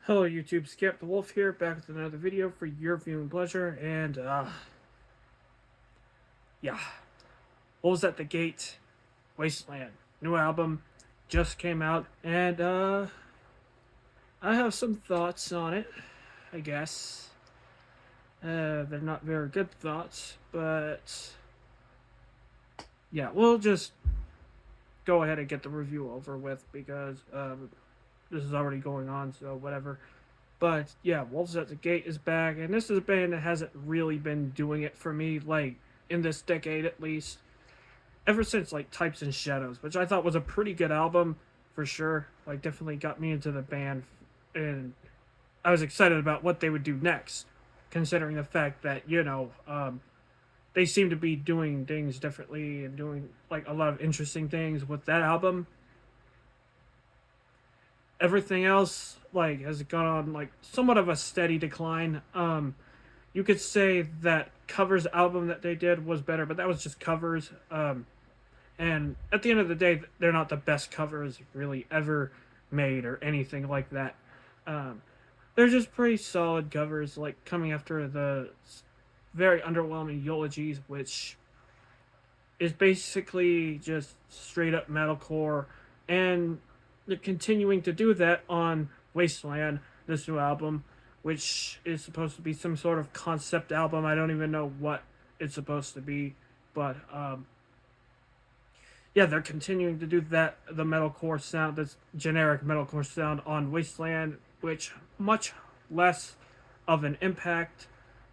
Hello YouTube, Skip the Wolf here, back with another video for your viewing pleasure, and yeah, Wolves at the Gate, Wasteland, new album, just came out, and I have some thoughts on it, I guess. They're not very good thoughts, but yeah, we'll just go ahead and get the review over with because this is already going on, so whatever. But yeah, Wolves at the Gate is back, and this is a band that hasn't really been doing it for me, like in this decade at least. Ever since like Types and Shadows, which I thought was a pretty good album for sure. Like definitely got me into the band, and I was excited about what they would do next, considering the fact that they seem to be doing things differently and doing like a lot of interesting things with that album. Everything else like has gone on like somewhat of a steady decline. You could say that covers album that they did was better, but that was just covers. And at the end of the day, they're not the best covers really ever made or anything like that. Um, they're just pretty solid covers, like coming after the very underwhelming eulogies, which is basically just straight up metalcore, and they're continuing to do that on Wasteland, this new album, which is supposed to be some sort of concept album. I don't even know what it's supposed to be, but yeah, they're continuing to do that, the metalcore sound, this generic metalcore sound on Wasteland, which much less of an impact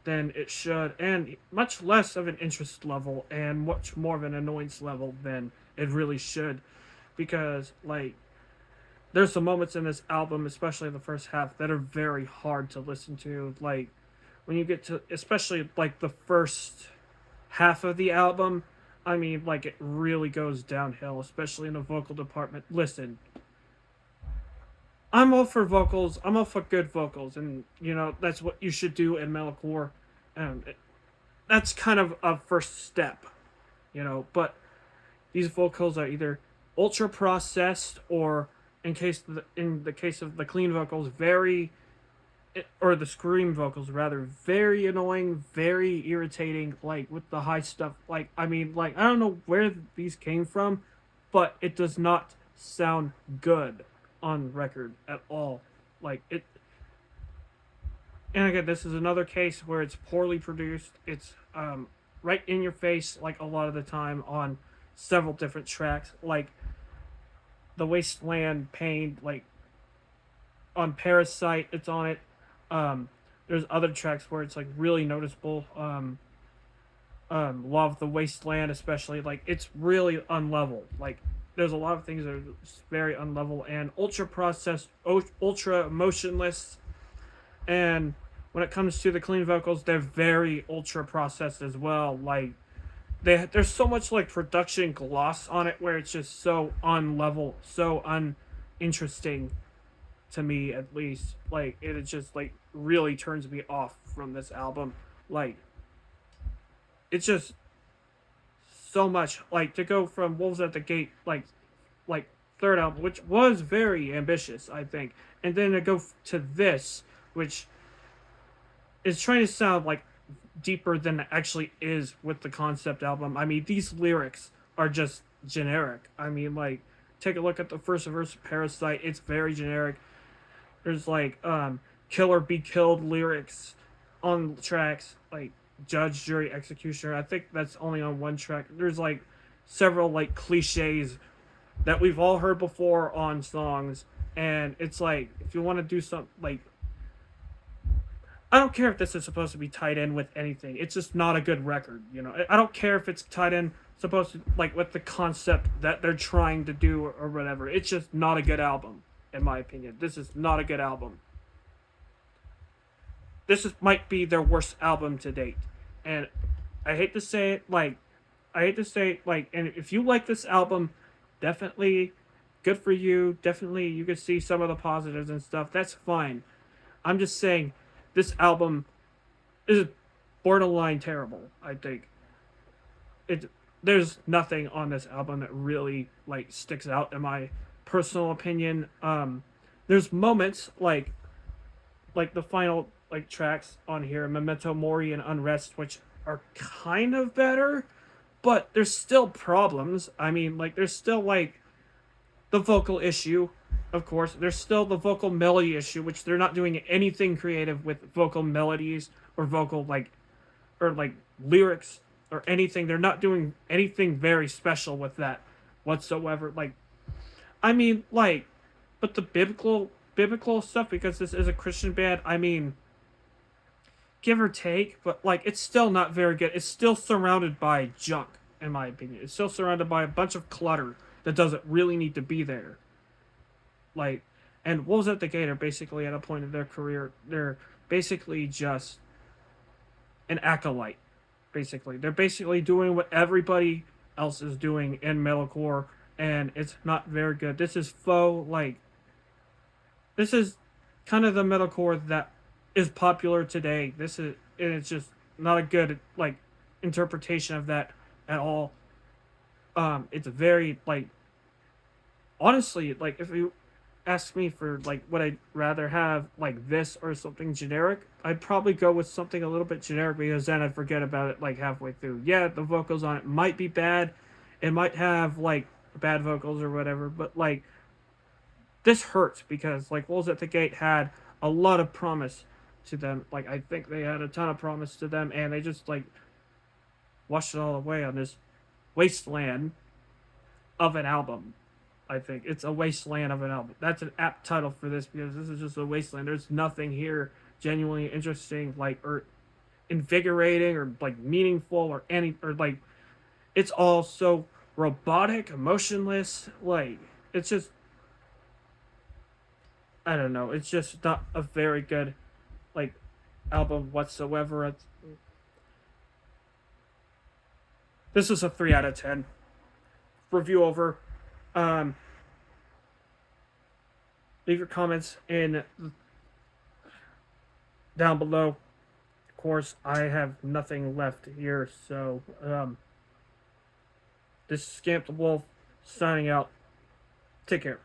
than it should, and much less of an interest level, and much more of an annoyance level than it really should, because like there's some moments in this album, especially the first half, that are very hard to listen to. Like when you get to, especially like the first half of the album, I mean, like it really goes downhill, especially in the vocal department. Listen, I'm all for vocals. I'm all for good vocals, and that's what you should do in metalcore. And that's kind of a first step, But these vocals are either ultra processed or, in the case of the clean vocals, very, or the scream vocals rather, very annoying, very irritating, like with the high stuff. Like I mean, like I don't know where these came from, but it does not sound good on record at all. Like it, and again, this is another case where it's poorly produced. It's right in your face, like a lot of the time on several different tracks, like the Wasteland Pain, like on Parasite, it's on it. Um, there's other tracks where it's like really noticeable. Love the Wasteland, especially like it's really unlevel. Like there's a lot of things that are very unlevel and ultra processed, ultra emotionless. And when it comes to the clean vocals, they're very ultra processed as well. Like there's so much like production gloss on it where it's just so unlevel, so uninteresting to me at least. Like it just like really turns me off from this album. Like it's just so much like to go from Wolves at the Gate, like third album, which was very ambitious, I think, and then to go to this, which is trying to sound like deeper than it actually is with the concept album. I mean, these lyrics are just generic. I mean, like take a look at the first verse of Parasite. It's very generic. There's like kill or be killed lyrics on tracks like judge, jury, executioner. I think that's only on one track. There's like several like cliches that we've all heard before on songs, and it's like if you want to do something like, I don't care if this is supposed to be tied in with anything. It's just not a good record, I don't care if it's tied in supposed to like with the concept that they're trying to do or whatever. It's just not a good album, in my opinion. This is not a good album. Might be their worst album to date, and I hate to say it, like I hate to say it, like, and if you like this album, definitely good for you. Definitely, you can see some of the positives and stuff. That's fine. I'm just saying, this album is borderline terrible. I think it. There's nothing on this album that really like sticks out in my personal opinion. There's moments like like the final like tracks on here, Memento Mori and Unrest, which are kind of better, but there's still problems. I mean, like there's still like the vocal issue, of course. There's still the vocal melody issue, which they're not doing anything creative with vocal melodies or vocal like or like lyrics or anything. They're not doing anything very special with that whatsoever. Like I mean, like, but the biblical stuff, because this is a Christian band. I mean, give or take, but like it's still not very good. It's still surrounded by junk, in my opinion. It's still surrounded by a bunch of clutter that doesn't really need to be there. Like, and Wolves at the Gate are basically at a point in their career. They're basically just an acolyte. Basically, they're basically doing what everybody else is doing in metalcore, and it's not very good. This is faux like this is kind of the metalcore that is popular today. This is and it's just not a good like interpretation of that at all. It's very like honestly like if you ask me for like what I'd rather have like this or something generic, I'd probably go with something a little bit generic because then I'd forget about it like halfway through. Yeah, the vocals on it might be bad. It might have like bad vocals or whatever, but like this hurts because like Wolves at the Gate had a lot of promise to them. Like I think they had a ton of promise to them, and they just like washed it all away on this wasteland of an album. I think it's a wasteland of an album. That's an apt title for this because this is just a wasteland. There's nothing here genuinely interesting, like or invigorating or like meaningful or any or like it's all so robotic, emotionless. Like it's just I don't know. It's just not a very good like album whatsoever. This is a 3 out of 10. Review over. Um, Leave your comments in down below. Of course, I have nothing left here, so this is Scamp the Wolf signing out. Take care.